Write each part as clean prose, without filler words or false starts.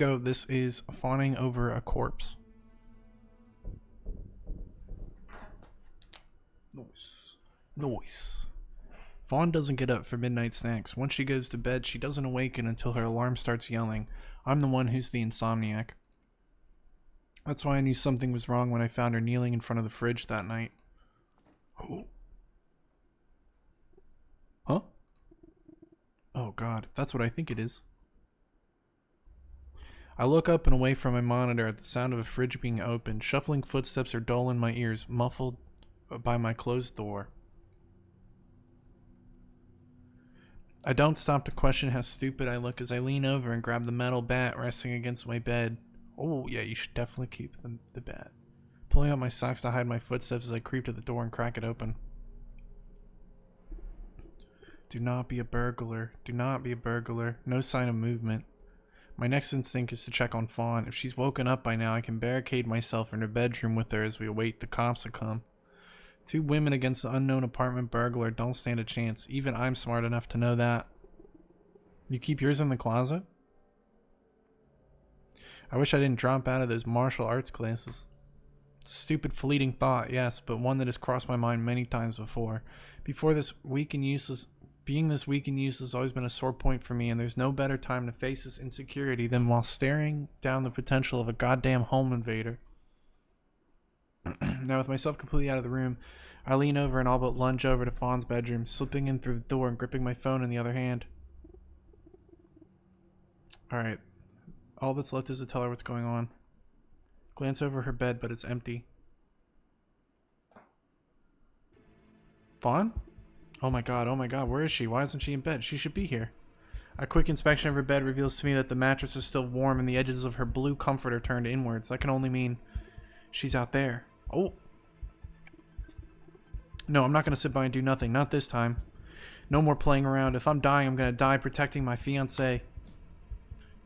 Go, this is fawning over a corpse. Noise. Fawn doesn't get up for midnight snacks. Once she goes to bed, she doesn't awaken until her alarm starts yelling. I'm the one who's the insomniac. That's why I knew something was wrong when I found her kneeling in front of the fridge that night. Oh. Huh? Oh god, if that's what I think it is. I look up and away from my monitor at the sound of a fridge being opened. Shuffling footsteps are dull in my ears, muffled by my closed door. I don't stop to question how stupid I look as I lean over and grab the metal bat resting against my bed. Oh yeah, you should definitely keep the bat. Pulling out my socks to hide my footsteps as I creep to the door and crack it open. Do not be a burglar. Do not be a burglar. No sign of movement. My next instinct is to check on Fawn. If she's woken up by now, I can barricade myself in her bedroom with her as we await the cops to come. Two women against the unknown apartment burglar don't stand a chance. Even I'm smart enough to know that. You keep yours in the closet? I wish I didn't drop out of those martial arts classes. Stupid fleeting thought, yes, but one that has crossed my mind many times before. Being this weak and useless has always been a sore point for me, and there's no better time to face this insecurity than while staring down the potential of a goddamn home invader. Now, with myself completely out of the room, I lean over and all but lunge over to Fawn's bedroom, slipping in through the door and gripping my phone in the other hand. Alright. All that's left is to tell her what's going on. Glance over her bed, but it's empty. Fawn? Oh my god, where is she? Why isn't she in bed? She should be here. A quick inspection of her bed reveals to me that the mattress is still warm and the edges of her blue comforter turned inwards. That can only mean she's out there. Oh. No, I'm not going to sit by and do nothing. Not this time. No more playing around. If I'm dying, I'm going to die protecting my fiancée.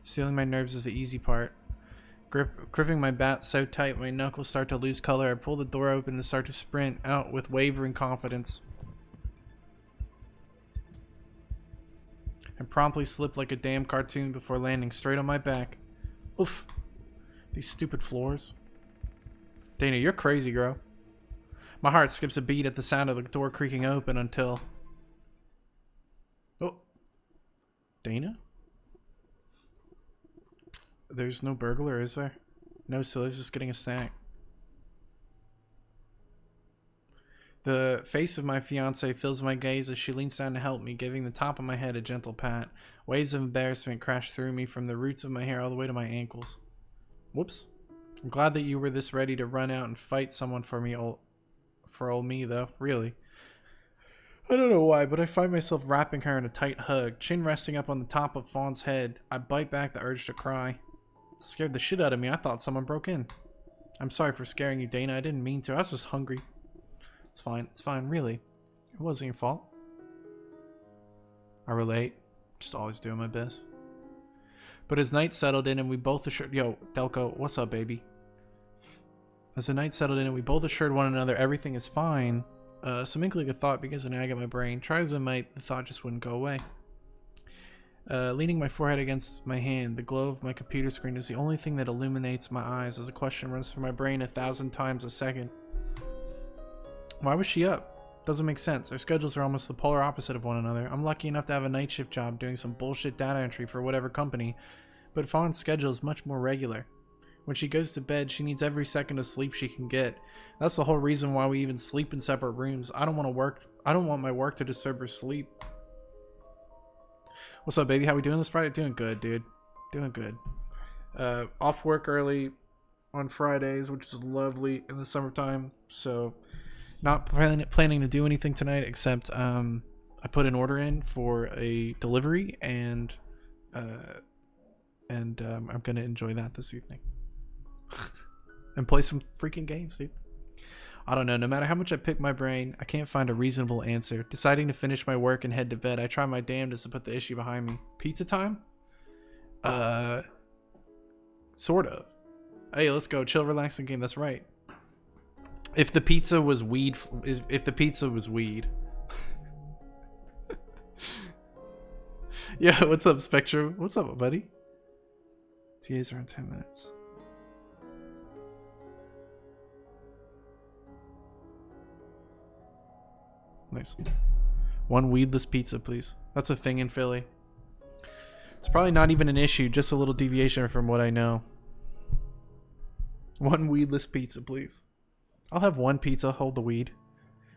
Sealing my nerves is the easy part. Gripping my bat so tight my knuckles start to lose color, I pull the door open and start to sprint out with wavering confidence. I promptly slip like a damn cartoon before landing straight on my back. Oof. These stupid floors. Dana, you're crazy, girl. My heart skips a beat at the sound of the door creaking open until... Oh. Dana? There's no burglar, is there? No, Silly's just getting a snack. The face of my fiancée fills my gaze as she leans down to help me, giving the top of my head a gentle pat. Waves of embarrassment crash through me from the roots of my hair all the way to my ankles. Whoops. I'm glad that you were this ready to run out and fight someone for me, for old me, though. Really. I don't know why, but I find myself wrapping her in a tight hug, chin resting up on the top of Fawn's head. I bite back the urge to cry. It scared the shit out of me. I thought someone broke in. I'm sorry for scaring you, Dana. I didn't mean to. I was just hungry. It's fine, really. It wasn't your fault. I relate. Just always doing my best. But as night settled in and we both assured... Yo, Delco, what's up, baby? As the night settled in and we both assured one another everything is fine, some inkling of thought begins to nag at my brain. Try as I might, the thought just wouldn't go away. Leaning my forehead against my hand, the glow of my computer screen is the only thing that illuminates my eyes as a question runs through my brain 1,000 times a second. Why was she up? Doesn't make sense. Our schedules are almost the polar opposite of one another. I'm lucky enough to have a night shift job doing some bullshit data entry for whatever company, but Fawn's schedule is much more regular. When she goes to bed, she needs every second of sleep she can get. That's the whole reason why we even sleep in separate rooms. I don't want my work to disturb her sleep. What's up, baby? How we doing this Friday? Doing good, dude. Doing good. Off work early on Fridays, which is lovely in the summertime. So, not planning to do anything tonight except I put an order in for a delivery, and I'm gonna enjoy that this evening. And play some freaking games, dude. I don't know. No matter how much I pick my brain, I can't find a reasonable answer. Deciding to finish my work and head to bed, I try my damnedest to put the issue behind me. Pizza time? Sort of. Hey, let's go. Chill, relax, and game. That's right. If the pizza was weed... If the pizza was weed... Yeah, what's up, Spectrum? What's up, buddy? TAs are in 10 minutes. Nice. One weedless pizza, please. That's a thing in Philly. It's probably not even an issue, just a little deviation from what I know. One weedless pizza, please. I'll have one pizza, hold the weed.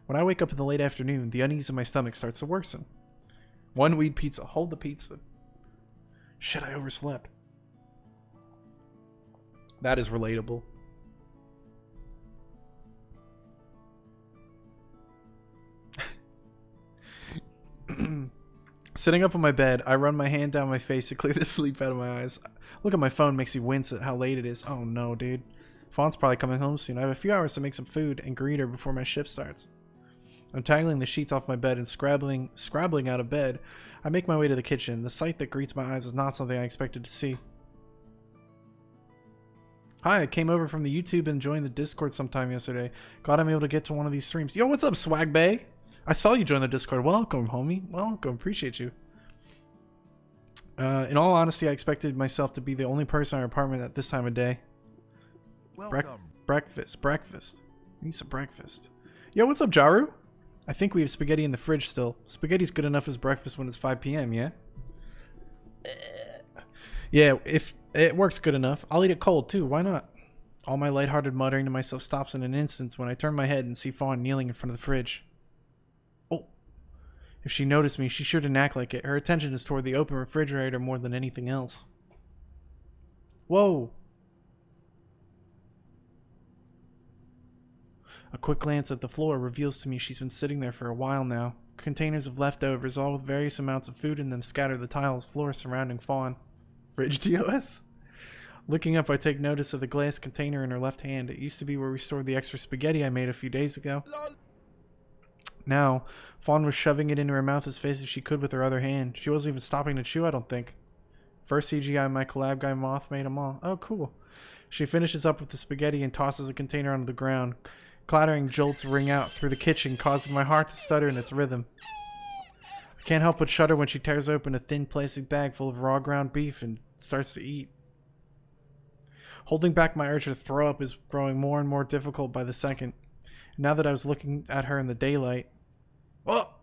When I wake up in the late afternoon, the unease in my stomach starts to worsen. One weed pizza, hold the pizza. Shit, I overslept. That is relatable. Sitting up on my bed, I run my hand down my face to clear the sleep out of my eyes. Look at my phone makes me wince at how late it is. Oh no, dude. Fawn's probably coming home soon. I have a few hours to make some food and greet her before my shift starts. I'm tangling the sheets off my bed and scrabbling out of bed. I make my way to the kitchen. The sight that greets my eyes is not something I expected to see. Hi, I came over from the YouTube and joined the Discord sometime yesterday. Glad I'm able to get to one of these streams. Yo, what's up, Swag Bay? I saw you join the Discord. Welcome, homie. Welcome. Appreciate you. In all honesty, I expected myself to be the only person in our apartment at this time of day. Breakfast. Need some breakfast. Yo, what's up, Jaru? I think we have spaghetti in the fridge still. Spaghetti's good enough as breakfast when it's 5 p.m., yeah? Yeah, if it works good enough, I'll eat it cold, too. Why not? All my lighthearted muttering to myself stops in an instant when I turn my head and see Fawn kneeling in front of the fridge. Oh. If she noticed me, she sure didn't act like it. Her attention is toward the open refrigerator more than anything else. Whoa. A quick glance at the floor reveals to me she's been sitting there for a while now. Containers of leftovers, all with various amounts of food in them, scatter the tile floor surrounding Fawn. Fridge DOS? Looking up, I take notice of the glass container in her left hand. It used to be where we stored the extra spaghetti I made a few days ago. Now, Fawn was shoving it into her mouth as fast as she could with her other hand. She wasn't even stopping to chew, I don't think. First CGI my collab guy Moth made them all. Oh, cool. She finishes up with the spaghetti and tosses a container onto the ground. Clattering jolts ring out through the kitchen, causing my heart to stutter in its rhythm. I can't help but shudder when she tears open a thin plastic bag full of raw ground beef and starts to eat. Holding back my urge to throw up is growing more and more difficult by the second. Now that I was looking at her in the daylight... Oh!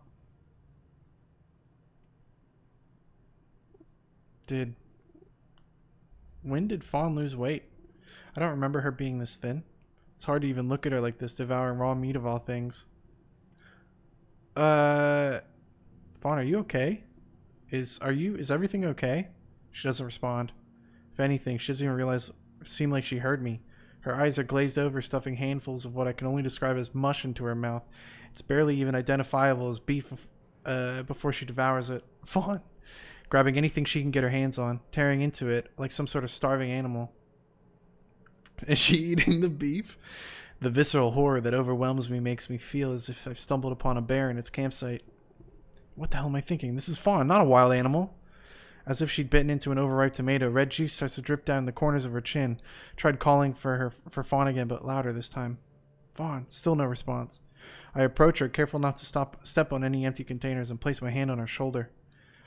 When did Fawn lose weight? I don't remember her being this thin. It's hard to even look at her like this, devouring raw meat of all things. Fawn, are you okay? Is everything okay? She doesn't respond. If anything, she doesn't even seem like she heard me. Her eyes are glazed over, stuffing handfuls of what I can only describe as mush into her mouth. It's barely even identifiable as beef before she devours it. Fawn, grabbing anything she can get her hands on, tearing into it like some sort of starving animal. Is she eating the beef? The visceral horror that overwhelms me makes me feel as if I've stumbled upon a bear in its campsite. What the hell am I thinking? This is Fawn, not a wild animal. As if she'd bitten into an overripe tomato, red juice starts to drip down the corners of her chin. Tried calling for Fawn again, but louder this time. Fawn, still no response. I approach her, careful not to step on any empty containers, and place my hand on her shoulder.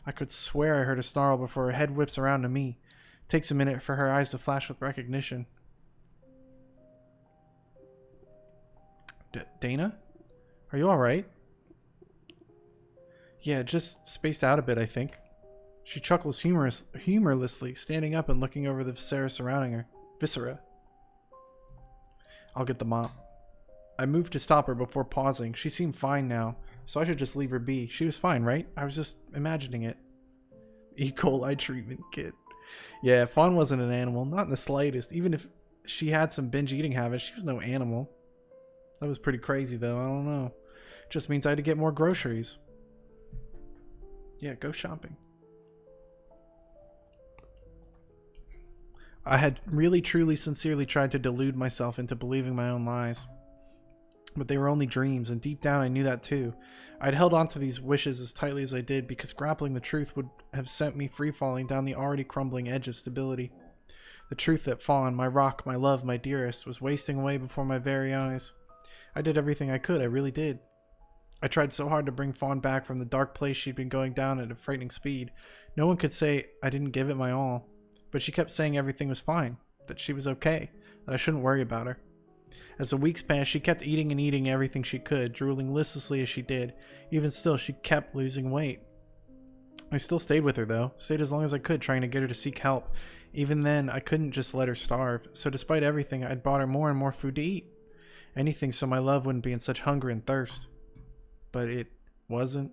I could swear I heard a snarl before her head whips around to me. It takes a minute for her eyes to flash with recognition. Dana? Are you alright? Yeah, just spaced out a bit, I think. She chuckles humorlessly, standing up and looking over the viscera surrounding her. Viscera. I'll get the mop. I moved to stop her before pausing. She seemed fine now, so I should just leave her be. She was fine, right? I was just imagining it. E. coli treatment kit. Yeah, Fawn wasn't an animal, not in the slightest. Even if she had some binge eating habits, she was no animal. That was pretty crazy, though. I don't know. Just means I had to get more groceries. Yeah, go shopping. I had really, truly, sincerely tried to delude myself into believing my own lies. But they were only dreams, and deep down I knew that too. I'd held on to these wishes as tightly as I did because grappling the truth would have sent me free-falling down the already crumbling edge of stability. The truth that Fawn, my rock, my love, my dearest, was wasting away before my very eyes. I did everything I could, I really did. I tried so hard to bring Fawn back from the dark place she'd been going down at a frightening speed. No one could say I didn't give it my all. but she kept saying everything was fine, that she was okay, that I shouldn't worry about her. As the weeks passed, she kept eating and eating everything she could, drooling listlessly as she did. Even still, she kept losing weight. I still stayed with her, though. Stayed as long as I could, trying to get her to seek help. Even then, I couldn't just let her starve. So despite everything, I'd bought her more and more food to eat. Anything so my love wouldn't be in such hunger and thirst. But it wasn't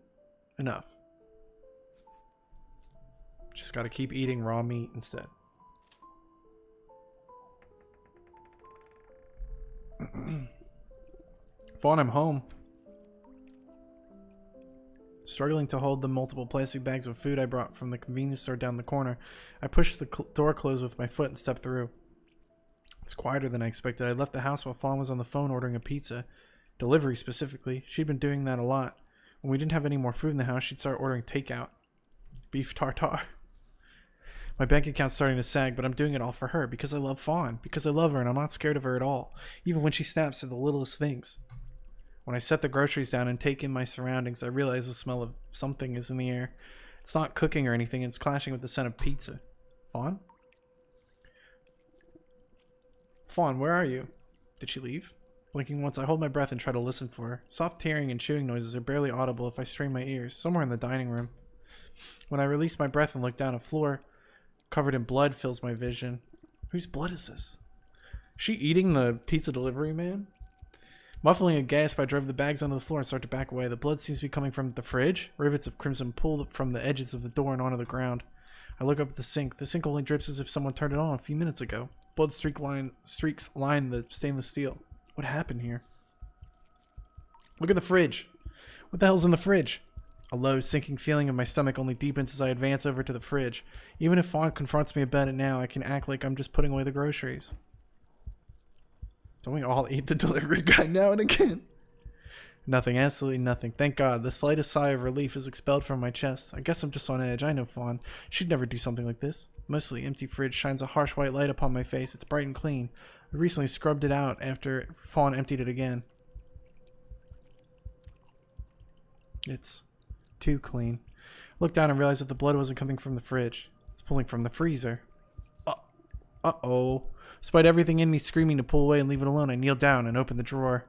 enough. Just gotta keep eating raw meat instead. Fawn, I'm home. Struggling to hold the multiple plastic bags of food I brought from the convenience store down the corner, I pushed the door closed with my foot and stepped through. It's quieter than I expected. I left the house while Fawn was on the phone ordering a pizza. Delivery, specifically. She'd been doing that a lot. When we didn't have any more food in the house, she'd start ordering takeout. Beef tartare. My bank account's starting to sag, but I'm doing it all for her, because I love Fawn, because I love her and I'm not scared of her at all, even when she snaps at the littlest things. When I set the groceries down and take in my surroundings, I realize the smell of something is in the air. It's not cooking or anything, it's clashing with the scent of pizza. Fawn? Fawn, where are you? Did she leave? Blinking once, I hold my breath and try to listen for her. Soft tearing and chewing noises are barely audible if I strain my ears, somewhere in the dining room. When I release my breath and look down, a floor covered in blood fills my vision. Whose blood is this? She eating the pizza delivery man? Muffling a gasp, I drove the bags onto the floor and start to back away. The blood seems to be coming from the fridge. Rivets of crimson pull from the edges of the door and onto the ground. I look up at the sink. The sink only drips as if someone turned it on a few minutes ago. Blood streaks line the stainless steel. What happened here? Look at the fridge. What the hell's in the fridge? A low, sinking feeling in my stomach only deepens as I advance over to the fridge. Even if Fawn confronts me about it now, I can act like I'm just putting away the groceries. Don't we all eat the delivery guy now and again? Nothing, absolutely nothing. Thank God. The slightest sigh of relief is expelled from my chest. I guess I'm just on edge. I know Fawn. She'd never do something like this. Mostly empty fridge shines a harsh white light upon my face. It's bright and clean. I recently scrubbed it out after Fawn emptied it again. It's too clean. I looked down and realized that the blood wasn't coming from the fridge. It's pulling from the freezer. Uh-oh. Despite everything in me screaming to pull away and leave it alone, I kneel down and open the drawer.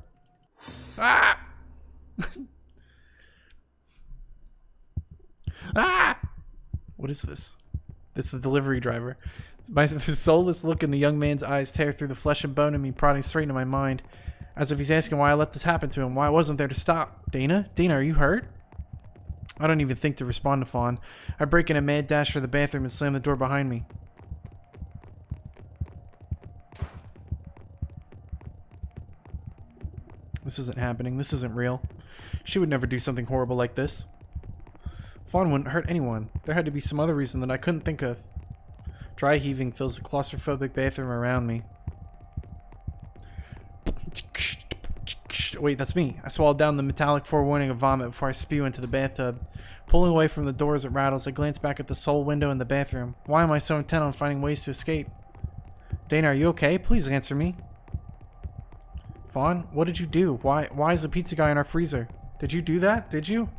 Ah! Ah! What is this? It's the delivery driver. The soulless look in the young man's eyes tear through the flesh and bone in me, prodding straight into my mind. As if he's asking why I let this happen to him, why I wasn't there to stop. Dana? Dana, are you hurt? I don't even think to respond to Fawn. I break in a mad dash for the bathroom and slam the door behind me. This isn't happening. This isn't real. She would never do something horrible like this. Fawn wouldn't hurt anyone. There had to be some other reason that I couldn't think of. Dry heaving fills the claustrophobic bathroom around me. Wait, that's me. I swallowed down the metallic forewarning of vomit before I spew into the bathtub. Pulling away from the door as it rattles, I glance back at the sole window in the bathroom. Why am I so intent on finding ways to escape? Dana, are you okay? Please answer me. Fawn, what did you do? Why is the pizza guy in our freezer? Did you do that? Did you?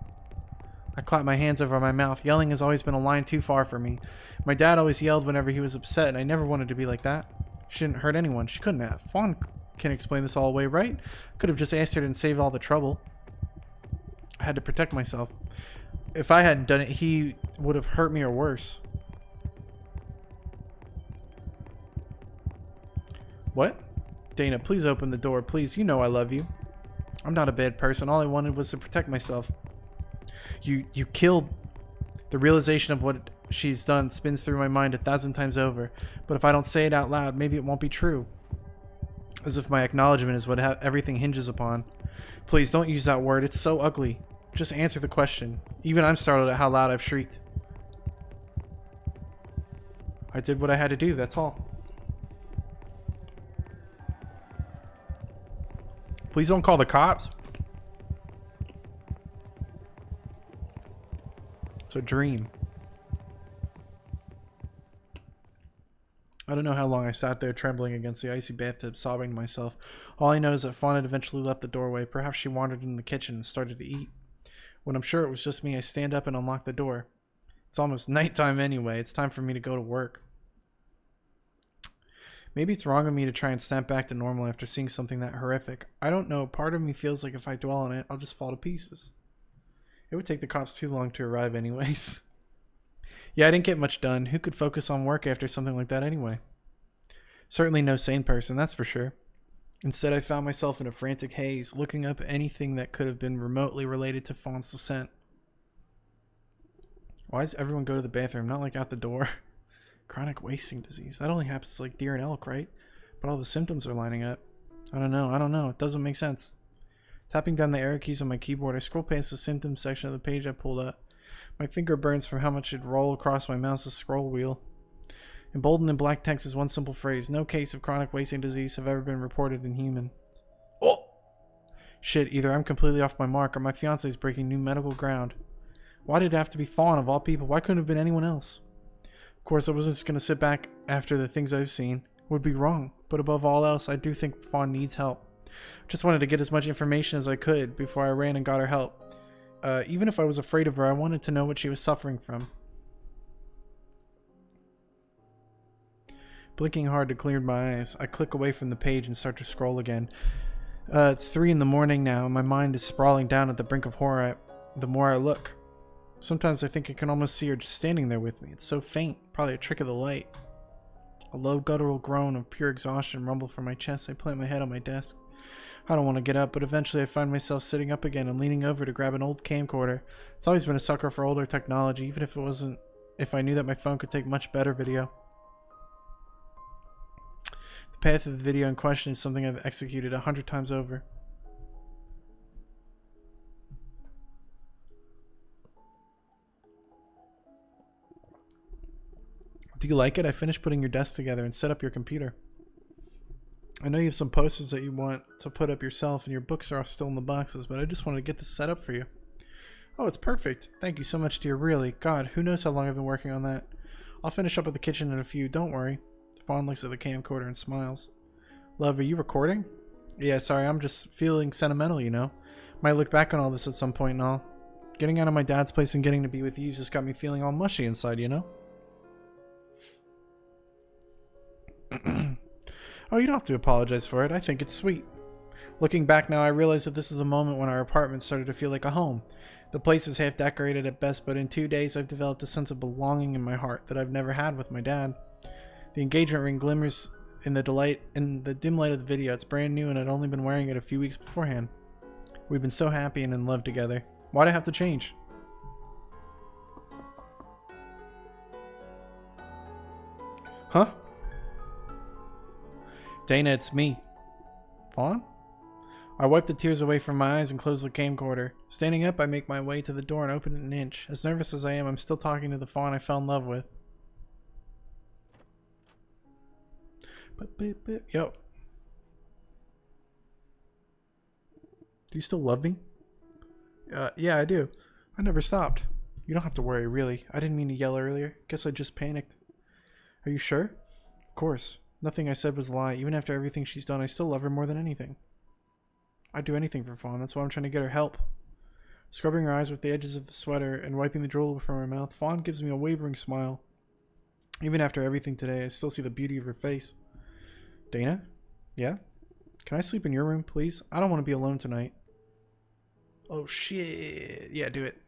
I clap my hands over my mouth. Yelling has always been a line too far for me. My dad always yelled whenever he was upset, and I never wanted to be like that. She didn't hurt anyone. She couldn't have. Fawn can explain this all away, right? Could have just asked her and saved all the trouble. I had to protect myself. If I hadn't done it, he would have hurt me or worse. What? Dana, please open the door. Please, you know I love you. I'm not a bad person. All I wanted was to protect myself. You killed. The realization of what she's done spins through my mind 1,000 times over. But if I don't say it out loud, maybe it won't be true. As if my acknowledgement is what everything hinges upon. Please, don't use that word. It's so ugly. Just answer the question. Even I'm startled at how loud I've shrieked. I did what I had to do, that's all. Please don't call the cops. It's a dream. I don't know how long I sat there trembling against the icy bathtub, sobbing to myself. All I know is that Fawn had eventually left the doorway. Perhaps she wandered in the kitchen and started to eat. When I'm sure it was just me, I stand up and unlock the door. It's almost nighttime anyway. It's time for me to go to work. Maybe it's wrong of me to try and snap back to normal after seeing something that horrific. I don't know. Part of me feels like if I dwell on it, I'll just fall to pieces. It would take the cops too long to arrive anyways. Yeah, I didn't get much done. Who could focus on work after something like that anyway? Certainly no sane person, that's for sure. Instead, I found myself in a frantic haze, looking up anything that could have been remotely related to Fawn's descent. Why does everyone go to the bathroom, not like out the door? Chronic wasting disease. That only happens to like deer and elk, right? But all the symptoms are lining up. I don't know. It doesn't make sense. Tapping down the arrow keys on my keyboard, I scroll past the symptoms section of the page I pulled up. My finger burns from how much it rolled across my mouse's scroll wheel. Emboldened in black text is one simple phrase. No case of chronic wasting disease have ever been reported in human. Oh! Shit, either I'm completely off my mark or my fiancé is breaking new medical ground. Why did it have to be Fawn of all people? Why couldn't it have been anyone else? Of course, I wasn't just going to sit back after the things I've seen. It would be wrong. But above all else, I do think Fawn needs help. Just wanted to get as much information as I could before I ran and got her help. Even if I was afraid of her, I wanted to know what she was suffering from. Blinking hard to clear my eyes, I click away from the page and start to scroll again. It's 3 in the morning now, and my mind is sprawling down at the brink of horror the more I look. Sometimes I think I can almost see her just standing there with me. It's so faint, probably a trick of the light. A low guttural groan of pure exhaustion rumbled from my chest. I plant my head on my desk. I don't want to get up, but eventually I find myself sitting up again and leaning over to grab an old camcorder. It's always been a sucker for older technology, even if I knew that my phone could take much better video. The path of the video in question is something I've executed 100 times over. Do you like it? I finished putting your desk together and set up your computer. I know you have some posters that you want to put up yourself and your books are still in the boxes, but I just wanted to get this set up for you. Oh, it's perfect. Thank you so much, dear. Really. God, who knows how long I've been working on that. I'll finish up at the kitchen in a few. Don't worry. Fawn looks at the camcorder and smiles. Love, are you recording? Yeah, sorry. I'm just feeling sentimental, you know. Might look back on all this at some point and all. Getting out of my dad's place and getting to be with you just got me feeling all mushy inside, you know? Oh, you don't have to apologize for it. I think it's sweet. Looking back now, I realize that this is the moment when our apartment started to feel like a home. The place was half decorated at best, but in 2 days I've developed a sense of belonging in my heart that I've never had with my dad. The engagement ring glimmers in the dim light of the video. It's brand new and I'd only been wearing it a few weeks beforehand. We've been so happy and in love together. Why'd I have to change? Huh? Dana, it's me. Fawn? I wipe the tears away from my eyes and close the camcorder. Standing up, I make my way to the door and open it an inch. As nervous as I am, I'm still talking to the Fawn I fell in love with. Yo. Do you still love me? Yeah, I do. I never stopped. You don't have to worry, really. I didn't mean to yell earlier. Guess I just panicked. Are you sure? Of course. Nothing I said was a lie. Even after everything she's done, I still love her more than anything. I'd do anything for Fawn. That's why I'm trying to get her help. Scrubbing her eyes with the edges of the sweater and wiping the drool from her mouth, Fawn gives me a wavering smile. Even after everything today, I still see the beauty of her face. Dana? Yeah? Can I sleep in your room, please? I don't want to be alone tonight. Oh, shit. Yeah, do it.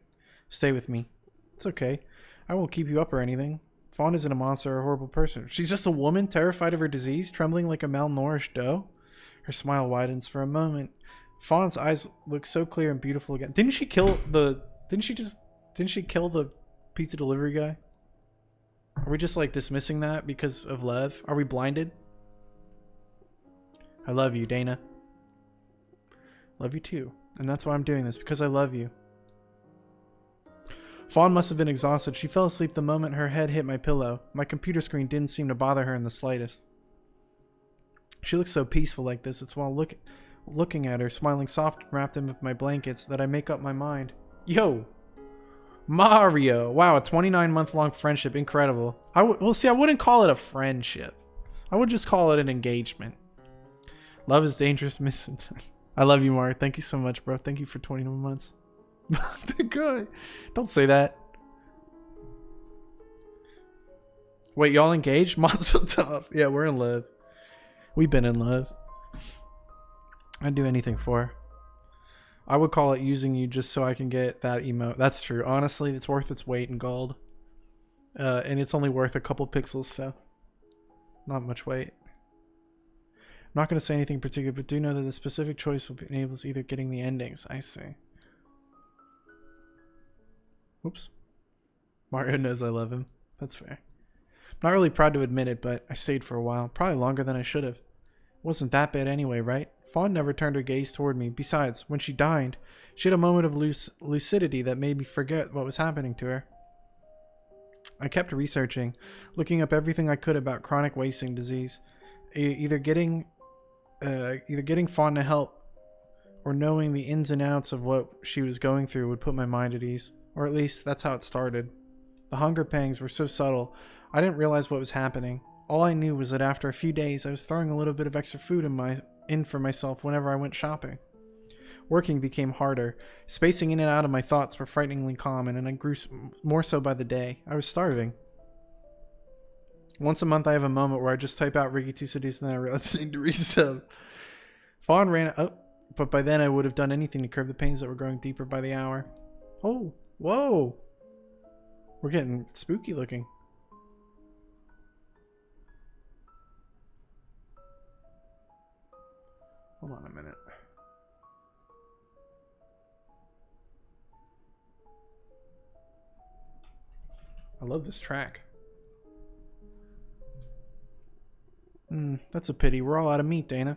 Stay with me. It's okay. I won't keep you up or anything. Fawn isn't a monster or a horrible person. She's just a woman terrified of her disease, trembling like a malnourished doe. Her smile widens for a moment. Fawn's eyes look so clear and beautiful again. Didn't she kill the pizza delivery guy? Are we just like dismissing that because of love? Are we blinded? I love you, Dana. Love you too. And that's why I'm doing this, because I love you. Fawn must have been exhausted. She fell asleep the moment her head hit my pillow. My computer screen didn't seem to bother her in the slightest. She looks so peaceful like this. It's while looking at her, smiling soft and wrapped in my blankets, that I make up my mind. Yo! Mario! Wow, a 29-month-long friendship. Incredible. Well, see, I wouldn't call it a friendship. I would just call it an engagement. Love is dangerous, miss. I love you, Mario. Thank you so much, bro. Thank you for 21 months. The guy. Don't say that. Wait, y'all engaged? Mazel tov. Yeah, we're in love. We've been in love. I'd do anything for her. I would call it using you just so I can get that emote. That's true. Honestly, it's worth its weight in gold. And it's only worth a couple pixels, so not much weight. I'm not going to say anything particular, but do know that the specific choice will enable either getting the endings. I see. Oops. Mario knows I love him. That's fair. I'm not really proud to admit it, but I stayed for a while. Probably longer than I should have. It wasn't that bad anyway, right? Fawn never turned her gaze toward me. Besides, when she dined, she had a moment of lucidity that made me forget what was happening to her. I kept researching, looking up everything I could about chronic wasting disease. Either getting Fawn to help, or knowing the ins and outs of what she was going through would put my mind at ease. Or at least, that's how it started. The hunger pangs were so subtle, I didn't realize what was happening. All I knew was that after a few days, I was throwing a little bit of extra food in for myself whenever I went shopping. Working became harder. Spacing in and out of my thoughts were frighteningly common, and I grew more so by the day. I was starving. Once a month, I have a moment where I just type out Ricky 2 Cities, and then I realize I need to resub. Fawn ran up, but by then I would have done anything to curb the pains that were growing deeper by the hour. Oh, whoa! We're getting spooky looking. Hold on a minute. I love this track. That's a pity. We're all out of meat, Dana.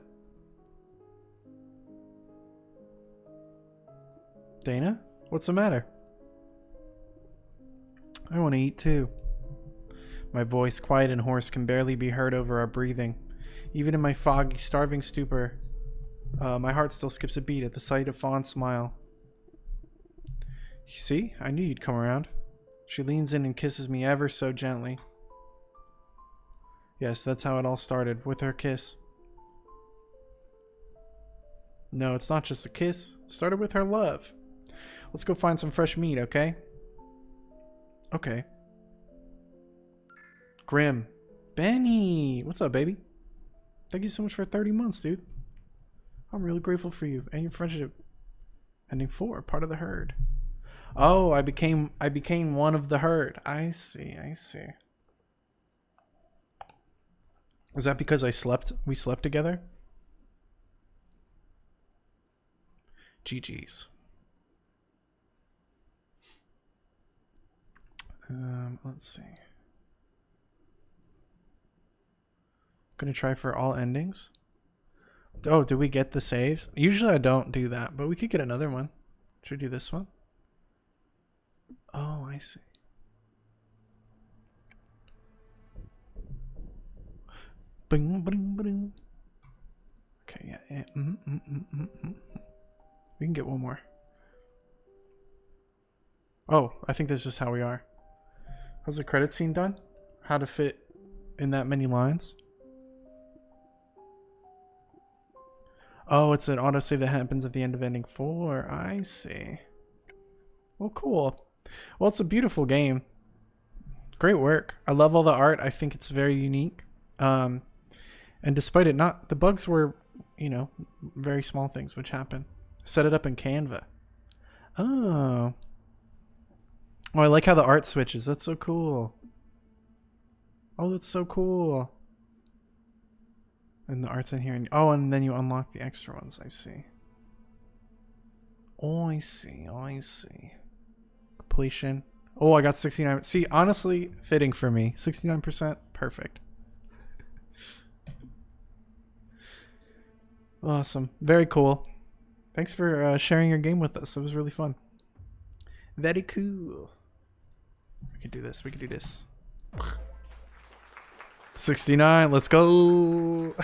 Dana? What's the matter? I want to eat too. My voice, quiet and hoarse, can barely be heard over our breathing. Even in my foggy, starving stupor, my heart still skips a beat at the sight of Fawn's smile. You see? I knew you'd come around. She leans in and kisses me ever so gently. Yes, that's how it all started, with her kiss. No, it's not just a kiss. It started with her love. Let's go find some fresh meat, okay? Okay. Grim. Benny! What's up, baby? Thank you so much for 30 months, dude. I'm really grateful for you and your friendship. Ending 4, part of the herd. Oh, I became one of the herd. I see, I see. Is that because we slept together? GG's. Let's see. Gonna try for all endings. Oh, did we get the saves? Usually I don't do that, but we could get another one. Should we do this one? Oh, I see. Bing, bing, bing. Okay, yeah. We can get one more. Oh, I think that's just how we are. How's the credit scene done? How to fit in that many lines? Oh, it's an autosave that happens at the end of ending 4. I see. Well, cool. Well, it's a beautiful game. Great work. I love all the art. I think it's very unique. And despite it not, the bugs were, you know, very small things which happen. Set it up in Canva. Oh. Oh, I like how the art switches. That's so cool. Oh, that's so cool. And the art's in here. And, oh, and then you unlock the extra ones. I see. Oh, I see. Oh, I see. Completion. Oh, I got 69. See, honestly, fitting for me. 69%. Perfect. Awesome. Very cool. Thanks for sharing your game with us. It was really fun. Very cool. We could do this. We could do this. 69. Let's go.